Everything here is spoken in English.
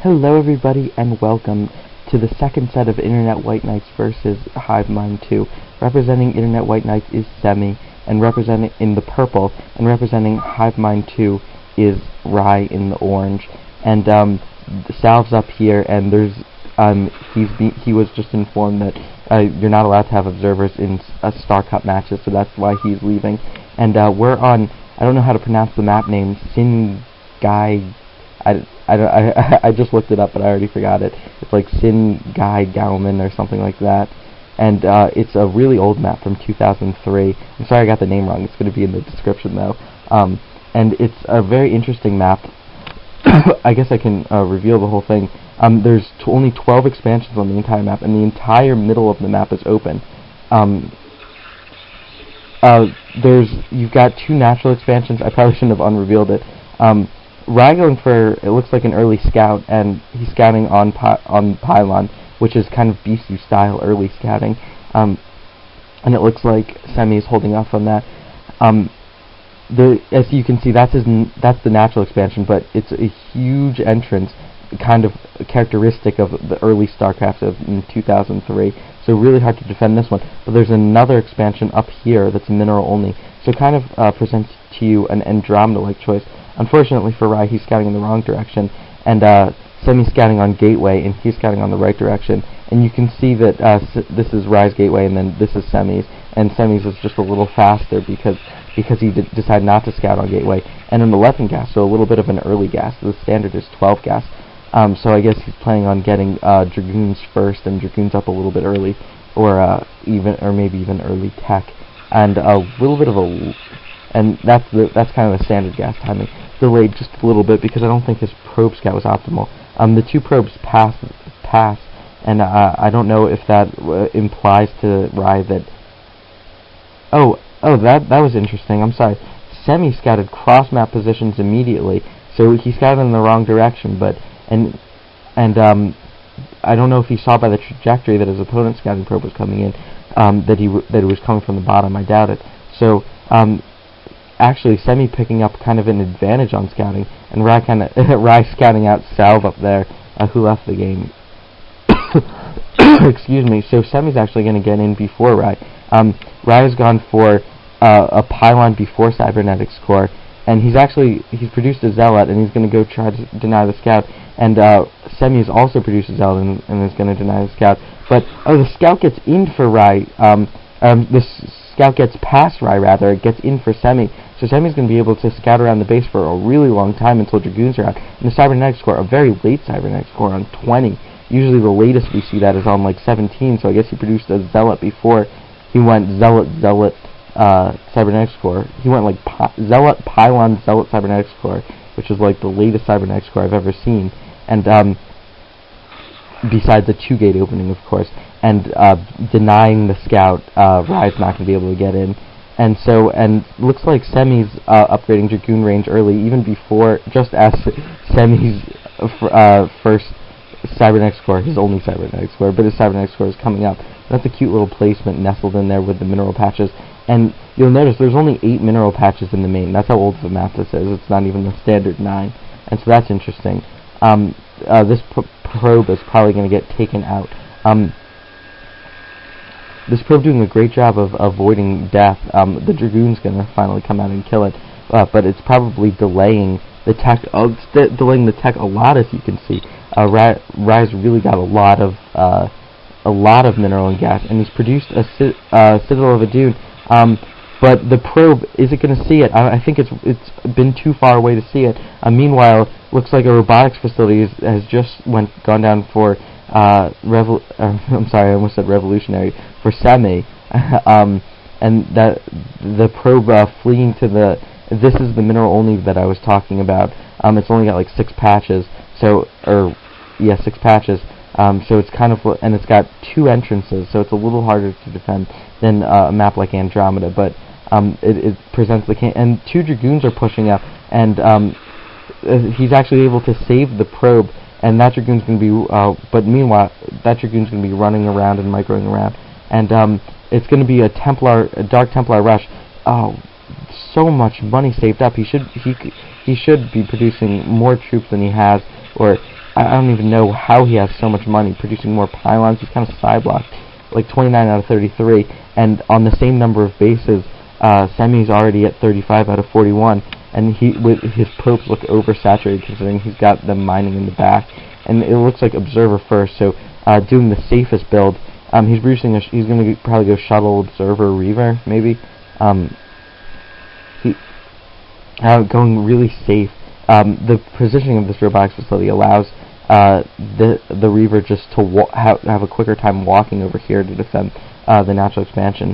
Hello everybody and welcome to the second set of Internet White Knights versus Hive Mind 2. Representing Internet White Knights is Semih, and representing in the purple, and representing Hive Mind 2 is Rai in the orange. And Salve's up here, and there's he was just informed that you're not allowed to have observers in Star Cup matches, so that's why he's leaving. And we're on, I don't know how to pronounce the map name, I just looked it up, but I already forgot it. It's like Gaema Gowon or something like that. And it's a really old map from 2003. I'm sorry I got the name wrong. It's going to be in the description, though. And it's a very interesting map. I guess I can reveal the whole thing. There's only 12 expansions on the entire map, and the entire middle of the map is open. You've got 2 natural expansions. I probably shouldn't have unrevealed it. Rai going for, it looks like an early scout, and he's scouting on Pylon, which is kind of beastie style early scouting, and it looks like Semih is holding off on that. As you can see, that's the natural expansion, but it's a huge entrance, kind of characteristic of the early StarCraft in 2003, so really hard to defend this one. But there's another expansion up here that's mineral only, so it kind of presents to you an Andromeda-like choice. Unfortunately for Rai, he's scouting in the wrong direction, and Semih's scouting on Gateway, and he's scouting on the right direction. And you can see that this is Rai's Gateway, and then this is Semih's, and Semih's is just a little faster because he decided not to scout on Gateway. And an 11 gas, so a little bit of an early gas. The standard is 12 gas. So I guess he's planning on getting Dragoons first, and Dragoons up a little bit early, or maybe even early tech, and a little bit of a. And that's kind of the standard gas timing. Delayed just a little bit because I don't think his probe scout was optimal. The 2 probes pass, and I don't know if that implies to Rai that. That was interesting. I'm sorry. Semih scouted cross map positions immediately, so he scouted in the wrong direction. But I don't know if he saw by the trajectory that his opponent's scouting probe was coming in, that it was coming from the bottom. I doubt it. So. Actually, Semih picking up kind of an advantage on scouting, and Rai scouting out Salve up there, who left the game. Excuse me. So Semih's actually going to get in before Rai. Rai's gone for a Pylon before Cybernetics Core, and he's produced a Zealot, and he's going to go try to deny the scout. And Semih has also produced a Zealot and is going to deny the scout. But the scout gets in for Rai. Scout gets past Rai, rather. It gets in for Semih. So Semih's going to be able to scout around the base for a really long time until Dragoons are out. And the Cybernetics Core, a very late Cybernetics Core on 20. Usually the latest we see that is on like 17, so I guess he produced a Zealot before he went Zealot, Cybernetics Core. He went like Zealot, Pylon, Zealot, Cybernetics Core, which is like the latest Cybernetics Core I've ever seen. And besides the 2-gate opening, of course, and denying the scout, Rai's not going to be able to get in. And looks like Semih's upgrading Dragoon range early, even before, just as Semih's first Cybernetics Core, his only Cybernetics Core, but his Cybernetics Core is coming up. That's a cute little placement nestled in there with the mineral patches. And you'll notice there's only 8 mineral patches in the main. That's how old the map this is. It's not even the standard 9. And so that's interesting. This probe is probably going to get taken out. This probe doing a great job of avoiding death. The Dragoon's going to finally come out and kill it, but it's probably delaying the tech. It's delaying the tech a lot, as you can see. Rai's really got a lot of mineral and gas, and he's produced a Citadel of a Dune. But the probe, is it going to see it? I think it's been too far away to see it. Meanwhile, looks like a robotics facility has just gone down for I'm sorry, I almost said revolutionary, for Semih, and that the probe fleeing to the. This is the mineral only that I was talking about. It's only got like 6 patches, 6 patches. So it's kind of, and it's got 2 entrances, so it's a little harder to defend than a map like Andromeda. But it presents and 2 Dragoons are pushing up, and he's actually able to save the probe. And that Dragoon's going to be, but meanwhile, that Dragoon's going to be running around and microing around, and it's going to be a Dark Templar rush. Oh, so much money saved up. He should be producing more troops than he has, or I don't even know how he has so much money producing more pylons. He's kind of side-blocked, like 29 out of 33, and on the same number of bases, Semih's already at 35 out of 41, and his probes look oversaturated considering he's got them mining in the back, and it looks like Observer first, so doing the safest build. He's going to probably go Shuttle, Observer, Reaver, maybe. Going really safe. The positioning of this robotics facility allows the Reaver just to have a quicker time walking over here to defend the natural expansion.